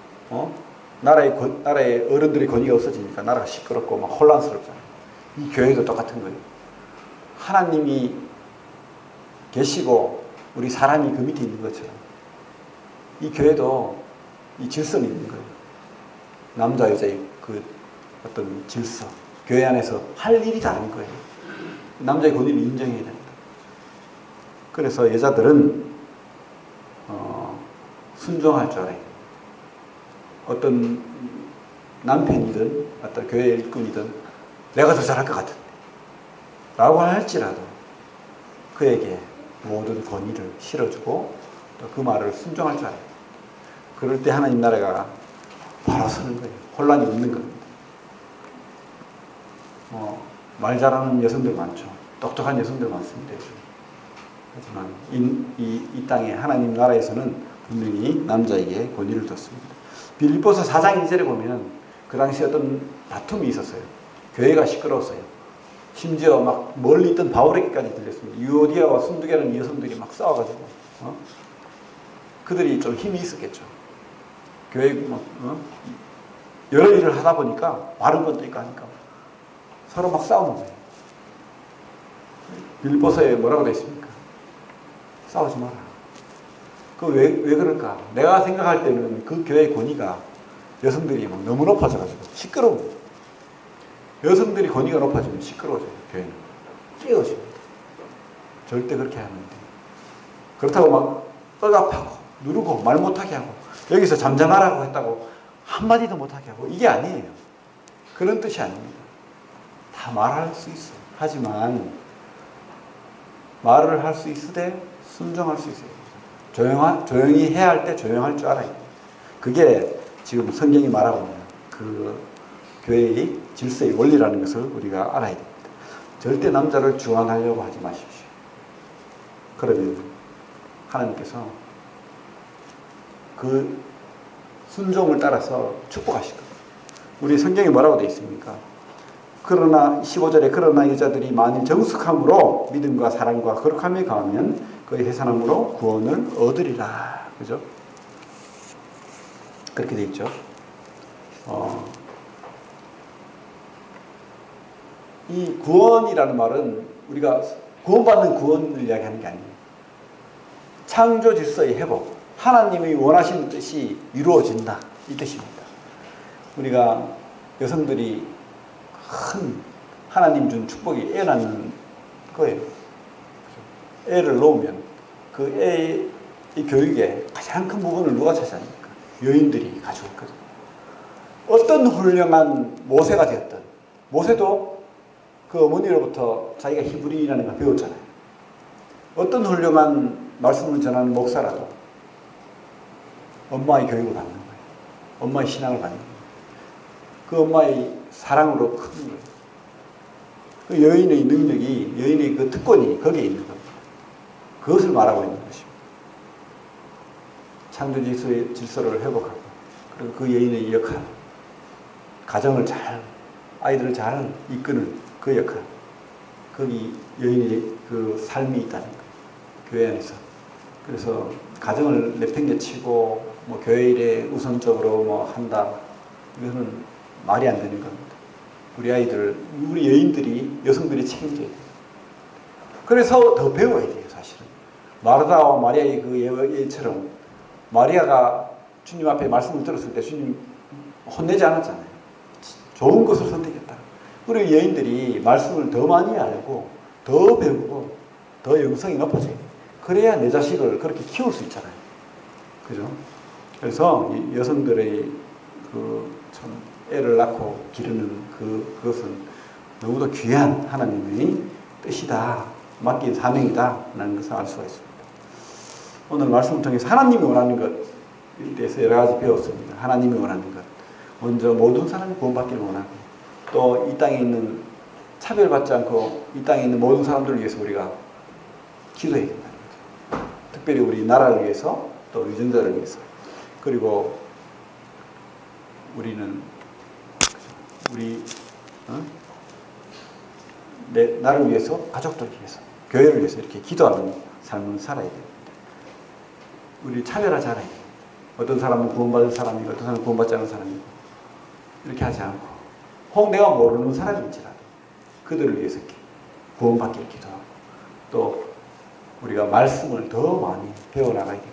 나라의 어른들의 권위가 없어지니까 나라가 시끄럽고 막 혼란스럽잖아요. 이 교회도 똑같은 거예요. 하나님이 계시고 우리 사람이 그 밑에 있는 것처럼 이 교회도 이 질서는 있는 거예요. 남자 여자의 그 어떤 질서, 교회 안에서 할 일이 다른 거예요. 남자의 권위를 인정해야 됩니다. 그래서 여자들은 순종할 줄 알아요. 어떤 남편이든 어떤 교회 일꾼이든 내가 더 잘할 것 같은데 라고 할지라도 그에게 모든 권위를 실어주고 또 그 말을 순종할 줄 알아요. 그럴 때 하나님 나라가 바로 서는 거예요. 혼란이 없는 겁니다. 말 잘하는 여성들 많죠. 똑똑한 여성들 많습니다. 하지만 이 땅에 하나님 나라에서는 분명히 남자에게 권위를 뒀습니다. 빌립보서 4장 2절에 보면 그 당시 어떤 다툼이 있었어요. 교회가 시끄러웠어요. 심지어 막 멀리 있던 바울에게까지 들렸습니다. 유오디아와 순두개라는 여성들이 막 싸워가지고 그들이 좀 힘이 있었겠죠. 교회 여러 일을 하다 보니까 바른 것도 있고 하니까 서로 막 싸우는 거예요. 빌립보서에 뭐라고 되어 있습니까? 싸우지 마라. 왜 그럴까? 내가 생각할 때는 그 교회의 권위가 여성들이 막 너무 높아져가지고 시끄러운 거예요. 여성들이 권위가 높아지면 시끄러워져요. 교회는 깨어집니다. 절대 그렇게 하면 안 돼요. 그렇다고 막 억압하고 누르고 말 못하게 하고 여기서 잠잠하라고 했다고 한마디도 못하게 하고 이게 아니에요. 그런 뜻이 아닙니다. 다 말할 수 있어요. 하지만 말을 할 수 있으되 순종할 수 있어요. 조용히 해야 할 때 조용할 줄 알아요. 그게 지금 성경이 말하고 있는 그 교회의 질서의 원리라는 것을 우리가 알아야 됩니다. 절대 남자를 주관하려고 하지 마십시오. 그러면 하나님께서 그 순종을 따라서 축복하실 겁니다. 우리 성경에 뭐라고 되어 있습니까? 그러나 15절에 그러나 여자들이 만일 정숙함으로 믿음과 사랑과 거룩함에 가하면 그의 해산함으로 구원을 얻으리라. 그죠? 그렇게 되어 있죠. 이 구원이라는 말은 우리가 구원받는 구원을 이야기하는 게 아니에요. 창조 질서의 회복, 하나님이 원하시는 뜻이 이루어진다, 이 뜻입니다. 우리가 여성들이 큰 하나님 준 축복이 애 낳는 거예요. 애를 놓으면 그 애의 교육에 가장 큰 부분을 누가 차지합니까? 여인들이 가져왔거든요. 어떤 훌륭한 모세가 되었든, 모세도 그 어머니로부터 자기가 히브리라는 걸 배웠잖아요. 어떤 훌륭한 말씀을 전하는 목사라도 엄마의 교육을 받는 거예요. 엄마의 신앙을 받는 거예요. 그 엄마의 사랑으로 크는 거예요. 그 여인의 능력이, 여인의 그 특권이 거기에 있는 겁니다. 그것을 말하고 있는 것입니다. 창조 질서를 회복하고, 그리고 그 여인의 역할, 가정을 잘, 아이들을 잘 이끄는 그 역할, 거기 여인의 그 삶이 있다는 거예요. 교회 안에서. 그래서 가정을 내팽개치고 뭐 교회 일에 우선적으로 뭐 한다, 이거는 말이 안 되는 겁니다. 우리 아이들, 우리 여인들이, 여성들이 책임져야 돼요. 그래서 더 배워야 돼요, 사실은. 마르다와 마리아의 그 예처럼 마리아가 주님 앞에 말씀을 들었을 때 주님 혼내지 않았잖아요. 좋은 것을 선택했다. 그리고 여인들이 말씀을 더 많이 알고 더 배우고 더 영성이 높아져야 돼요. 그래야 내 자식을 그렇게 키울 수 있잖아요. 그죠? 그래서 이 여성들의 그 참 애를 낳고 기르는 그것은 너무도 귀한 하나님의 뜻이다. 맡긴 사명이다. 라는 것을 알 수가 있습니다. 오늘 말씀을 통해서 하나님이 원하는 것에 대해서 여러 가지 배웠습니다. 하나님이 원하는 것. 먼저 모든 사람이 구원받기를 원하고, 또 이 땅에 있는 차별받지 않고 이 땅에 있는 모든 사람들을 위해서 우리가 기도해야 된다는 거죠. 특별히 우리 나라를 위해서, 또 유전자를 위해서. 그리고 우리는 나를 위해서, 가족들을 위해서, 교회를 위해서 이렇게 기도하는 삶을 살아야 됩니다. 우리 차별하지 않아야 돼요. 어떤 사람은 구원받을 사람이고 어떤 사람은 구원받지 않은 사람이고, 이렇게 하지 않고, 혹 내가 모르는 사람일지라도 그들을 위해서 구원받기를 기도하고, 또 우리가 말씀을 더 많이 배워나가야 됩니다.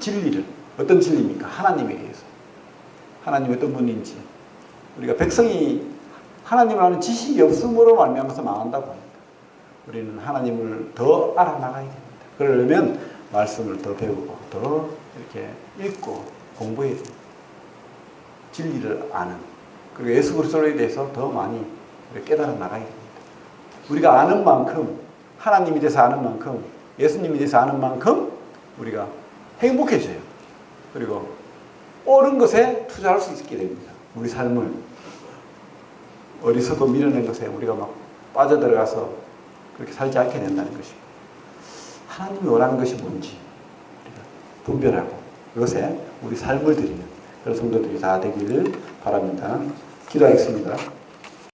진리를, 어떤 진리입니까? 하나님에 대해서. 하나님이 어떤 분인지. 우리가 백성이 하나님을 아는 지식이 없음으로 말미암아서 망한다고 합니다. 우리는 하나님을 더 알아나가야 됩니다. 그러려면 말씀을 더 배우고 더 이렇게 읽고 공부해야 됩니다. 진리를 아는, 그리고 예수 그리스도에 대해서 더 많이 깨달아 나가야 됩니다. 우리가 아는 만큼, 하나님에 대해서 아는 만큼, 예수님에 대해서 아는 만큼 우리가 행복해져요. 그리고 옳은 것에 투자할 수 있게 됩니다. 우리 삶을 어리석고 밀어낸 것에 우리가 막 빠져들어가서 그렇게 살지 않게 된다는 것입니다. 하나님이 원하는 것이 뭔지 우리가 분별하고 그것에 우리 삶을 드리는 그런 성도들이 다 되기를 바랍니다. 기도하겠습니다.